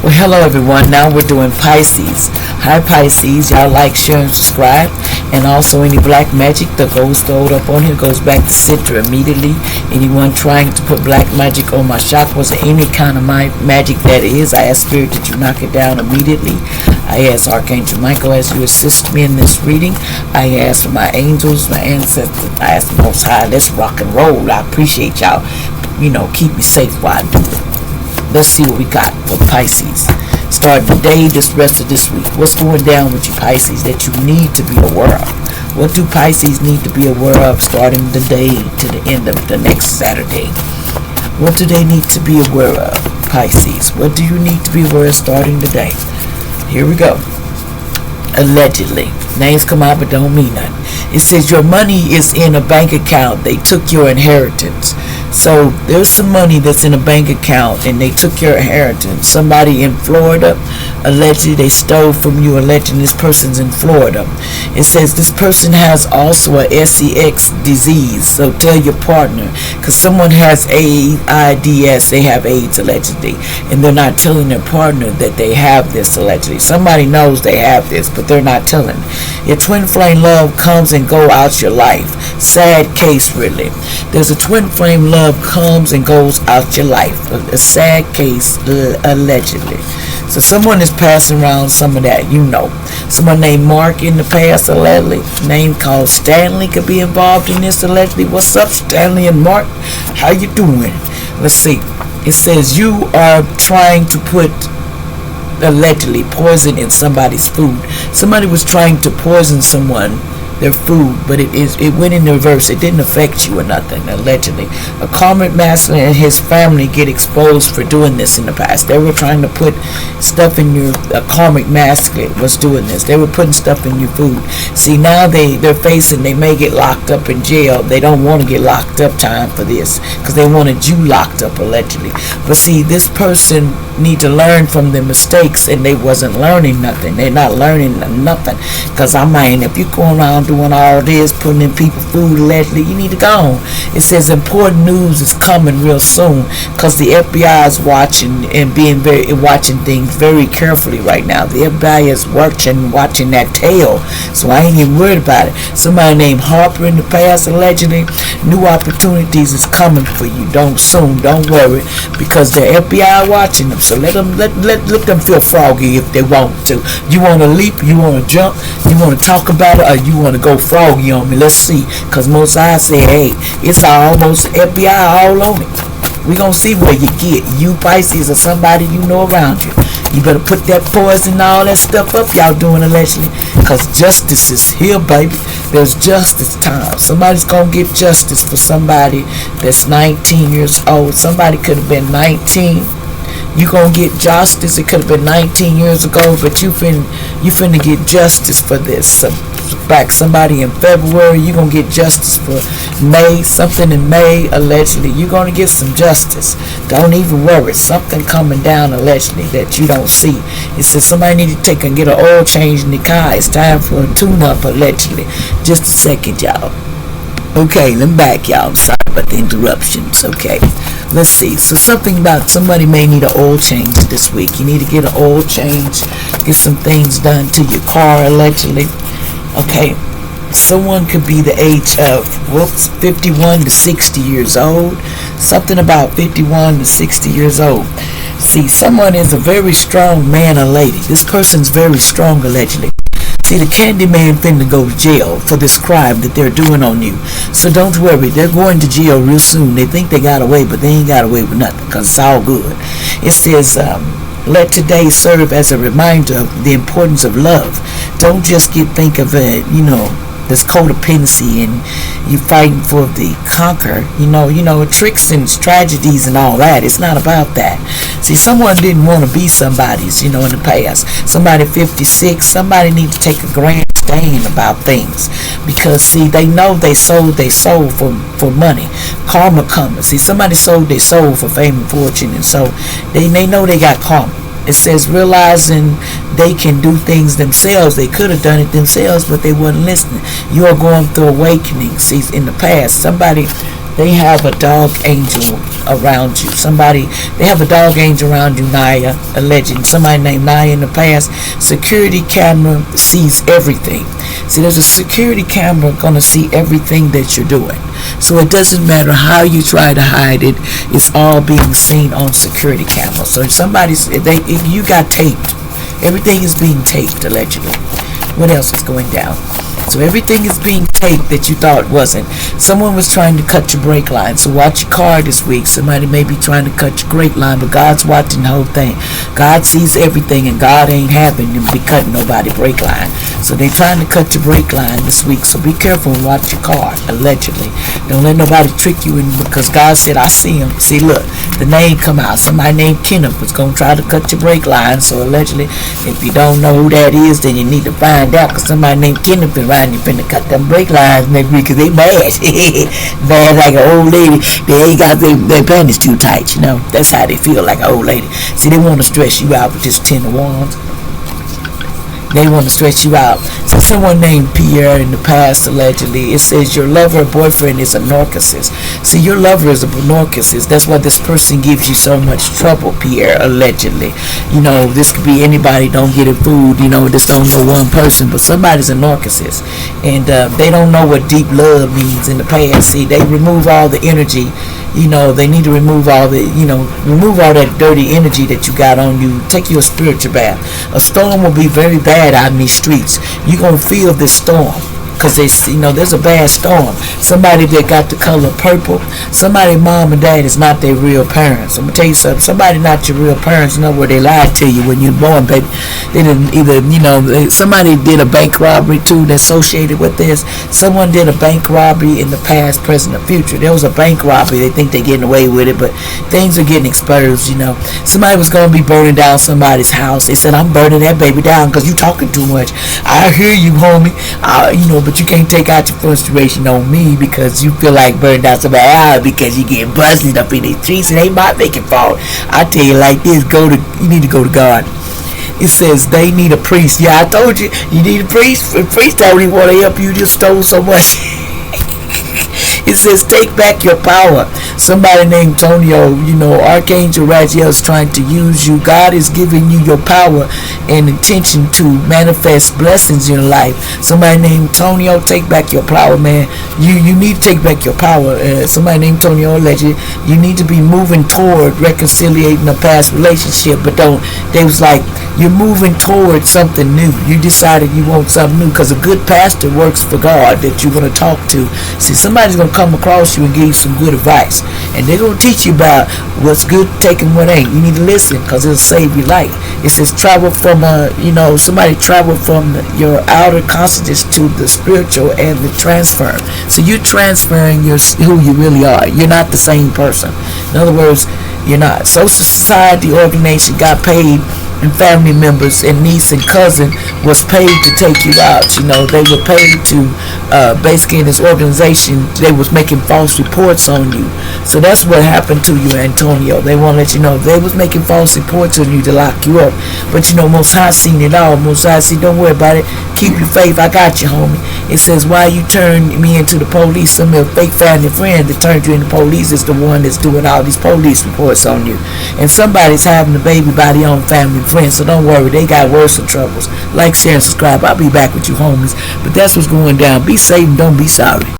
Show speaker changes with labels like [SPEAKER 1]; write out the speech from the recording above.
[SPEAKER 1] Well, hello everyone. Now we're doing Pisces. Hi Pisces. Y'all like, share, and subscribe. And also any black magic that goes up on here goes back to center immediately. Anyone trying to put black magic on my chakras or any kind of magic that is, I ask Spirit that you knock it down immediately. I ask Archangel Michael as you assist me in this reading. I ask for my angels, my ancestors. I ask the Most High. Let's rock and roll. I appreciate y'all. Keep me safe while I do it. Let's see what we got for Pisces. Starting today, this rest of this week. What's going down with you Pisces that you need to be aware of? What do Pisces need to be aware of starting the day to the end of the next Saturday? What do they need to be aware of, Pisces? What do you need to be aware of starting today? Here we go. Allegedly. Names come out but don't mean nothing. It says your money is in a bank account. They took your inheritance. So there's some money that's in a bank account and they took your inheritance. Somebody in Florida, allegedly they stole from you, allegedly this person's in Florida. It says this person has also a sex disease. So tell your partner, because someone has AIDS, they have AIDS allegedly, and they're not telling their partner that they have this allegedly. Somebody knows they have this, but they're not telling. Your twin flame love comes and go out your life. Sad case, really. There's a twin flame love comes and goes out your life. A sad case, allegedly. So someone is passing around some of that, Someone named Mark in the past, allegedly. Name called Stanley could be involved in this, allegedly. What's up, Stanley and Mark? How you doing? Let's see. It says you are trying to put allegedly poison in somebody's food. Somebody was trying to poison someone, their food, but it went in reverse. It didn't affect you or nothing, allegedly. A karmic masculine and his family get exposed for doing this in the past. They were trying to put stuff in a karmic masculine was doing this. They were putting stuff in your food. See, now they're facing, they may get locked up in jail. They don't want to get locked up time for this because they wanted you locked up, allegedly. But see, this person need to learn from their mistakes, and they wasn't learning nothing. They're not learning nothing. Because if you go around doing all this, putting in people food allegedly, you need to go on. It says important news is coming real soon because the FBI is watching and watching things very carefully right now. The FBI is watching that tail, so I ain't even worried about it. Somebody named Harper in the past, allegedly, new opportunities is coming for you. Don't worry, because the FBI watching them. So let them feel froggy if they want to. You want to leap, you want to jump, you want to talk about it, or you want to go froggy on me. Let's see, because most I say, hey, it's almost FBI all on it. We gonna see where you get. You Pisces or somebody you know around you. You better put that poison and all that stuff up y'all doing allegedly, because justice is here, baby. There's justice time. Somebody's gonna get justice for somebody that's 19 years old. Somebody could have been 19. You gonna get justice. It could have been 19 years ago, but you finna get justice for this. Back somebody in February, you gonna get justice for May, something in May, allegedly. You're gonna get some justice. Don't even worry. Something coming down allegedly that you don't see. It says somebody need to take and get an oil change in the car. It's time for a tune-up allegedly. Just a second, y'all. Okay, I'm back, y'all. I'm sorry about the interruptions. Okay, let's see. So something about somebody may need an oil change this week. You need to get an oil change, get some things done to your car allegedly. Okay, someone could be the age of 51 to 60 years old. Something about 51 to 60 years old. See, someone is a very strong man or lady. This person's very strong allegedly. See, the candy man finna go to jail for this crime that they're doing on you. So don't worry, they're going to jail real soon. They think they got away, but they ain't got away with nothing because it's all good. It says, let today serve as a reminder of the importance of love. Don't just think of it, this codependency and you fighting for the conquer, tricks and tragedies and all that. It's not about that. See, someone didn't want to be somebody's, in the past. Somebody 56, somebody need to take a grand stand about things, because see, they know they sold their soul for money. Karma coming. See, somebody sold their soul for fame and fortune, and so they know they got karma. It says realizing they can do things themselves. They could have done it themselves, but they weren't listening. You are going through awakening. See, in the past, somebody they have a dog angel around you. They have a dog angel around you, Naya, a legend. Somebody named Naya in the past. Security camera sees everything. See, there's a security camera gonna see everything that you're doing. So it doesn't matter how you try to hide it. It's all being seen on security camera. So if you got taped. Everything is being taped, allegedly. What else is going down? So everything is being taped that you thought wasn't. Someone was trying to cut your brake line. So watch your car this week. Somebody may be trying to cut your brake line, but God's watching the whole thing. God sees everything, and God ain't having to be cutting nobody brake line. So they're trying to cut your brake line this week. So be careful and watch your car, allegedly. Don't let nobody trick you in, because God said, I see him. See, look, the name come out. Somebody named Kenneth was going to try to cut your brake line. So allegedly, if you don't know who that is, then you need to find out, because somebody named Kenneth is right. You finna cut them brake lines next week, because they mad. Mad like an old lady. They ain't got their panties too tight, you know. That's how they feel, like an old lady. See, they want to stress you out with this 10 of wands. They want to stretch you out. So someone named Pierre in the past, allegedly, it says your lover or boyfriend is a narcissist. See, your lover is a narcissist. That's why this person gives you so much trouble, Pierre, allegedly. You know, this could be anybody, don't get it fooled, you know, just don't know one person, but somebody's a narcissist. And they don't know what deep love means in the past. See, they remove all the energy. You know, they need to remove all that dirty energy that you got on you. Take you a spiritual bath. A storm will be very bad out in these streets. You're going to feel this storm, because there's a bad storm. Somebody that got the color purple, somebody mom and dad is not their real parents. I'm going to tell you something. Somebody not your real parents, you know, where they lied to you when you're born, baby. They didn't either, somebody did a bank robbery too that's associated with this. Someone did a bank robbery in the past, present, or future. There was a bank robbery. They think they're getting away with it, but things are getting exposed, you know. Somebody was going to be burning down somebody's house. They said, I'm burning that baby down because you talking too much. I hear you, homie. But you can't take out your frustration on me because you feel like burning down somebody out because you get busted up in the streets. It ain't my making fault. I tell you like this, you need to go to God. It says they need a priest. Yeah, I told you need a priest. The priest don't even want to help you. Just stole so much. It says take back your power. Somebody named Tonio, Archangel Raziel is trying to use you. God is giving you your power and intention to manifest blessings in your life. Somebody named Tonio, take back your power, man. You need to take back your power. Somebody named Tonio, legend. You need to be moving toward reconciliating a past relationship, but they was like, you're moving toward something new. You decided you want something new, because a good pastor works for God that you're going to talk to. See, somebody's going to come across you and give you some good advice, and they're going to teach you about what's good, taking what ain't. You need to listen, because it'll save your life. It says travel from somebody travel from your outer consciousness to the spiritual and the transfer. So you're transferring who you really are. You're not the same person. In other words, you're not. Social society organization got paid, and family members and niece and cousin was paid to take you out. They were paid to basically in this organization, they was making false reports on you. So that's what happened to you, Antonio. They want to let you know they was making false reports on you to lock you up. But Most High seen it all. Most High said, don't worry about it. Keep your faith. I got you, homie. It says, why you turn me into the police? Some of your fake family friend that turned you into police is the one that's doing all these police reports on you. And somebody's having a baby by their own family friends, so don't worry, they got worse than troubles. Like, share, and subscribe. I'll be back with you, homies. But that's what's going down. Be safe and don't be sorry.